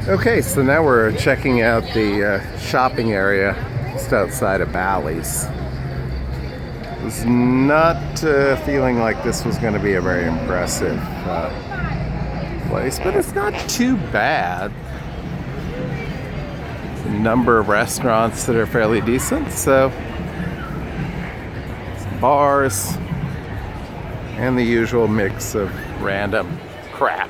Okay, so now we're checking out the shopping area just outside of Ballys. I was not feeling like this was going to be a very impressive place, but it's not too bad. There's a number of restaurants that are fairly decent, so some bars and the usual mix of random crap.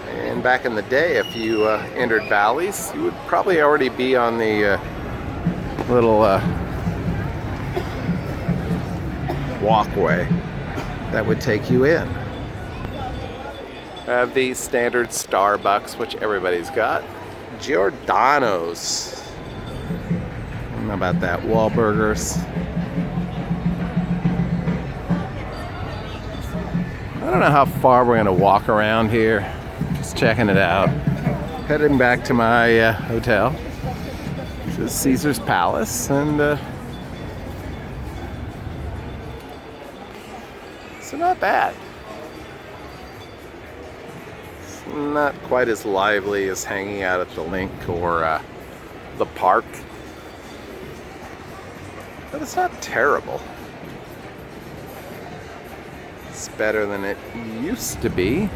And back in the day, if you entered Ballys, you would probably already be on the little walkway that would take you in. I have the standard Starbucks, which everybody's got. Giordano's. I don't know about that. Wahlburgers. I don't know how far we're going to walk around here. Just checking it out. Heading back to my hotel, which is Caesar's Palace, and so not bad. It's not quite as lively as hanging out at the Link or the park, but it's not terrible. It's better than it used to be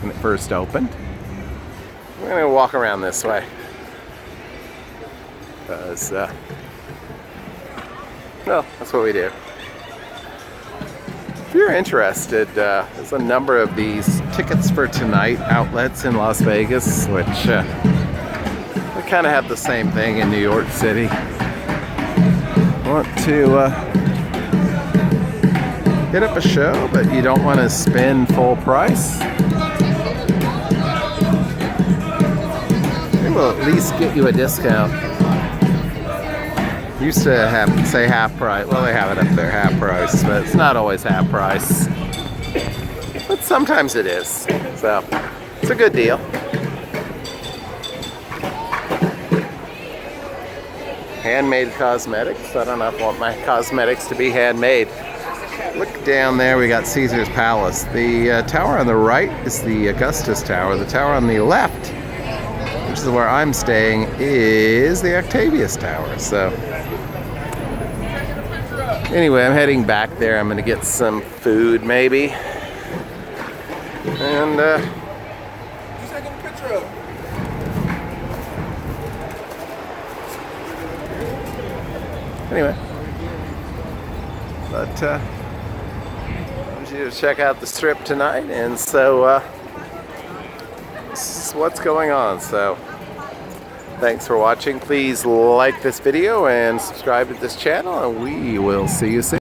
when it first opened. We're gonna walk around this way because, well, that's what we do. If you're interested, there's a number of these tickets for tonight outlets in Las Vegas, which they kind of have the same thing in New York City. Want to hit up a show, but you don't want to spend full price? They will at least get you a discount. Used to have say half price. Well, they have it up there, half price, but it's not always half price. But sometimes it is. So it's a good deal. Handmade cosmetics. I don't know if I want my cosmetics to be handmade. Look down there, we got Caesar's Palace. The tower on the right is the Augustus Tower. The tower on the left, which is where I'm staying, is the Octavius Tower. So anyway, I'm heading back there. I'm going to get some food, maybe. And anyway, but I want you to check out the Strip tonight, and so this is what's going on. So thanks for watching. Please like this video and subscribe to this channel, and we will see you soon.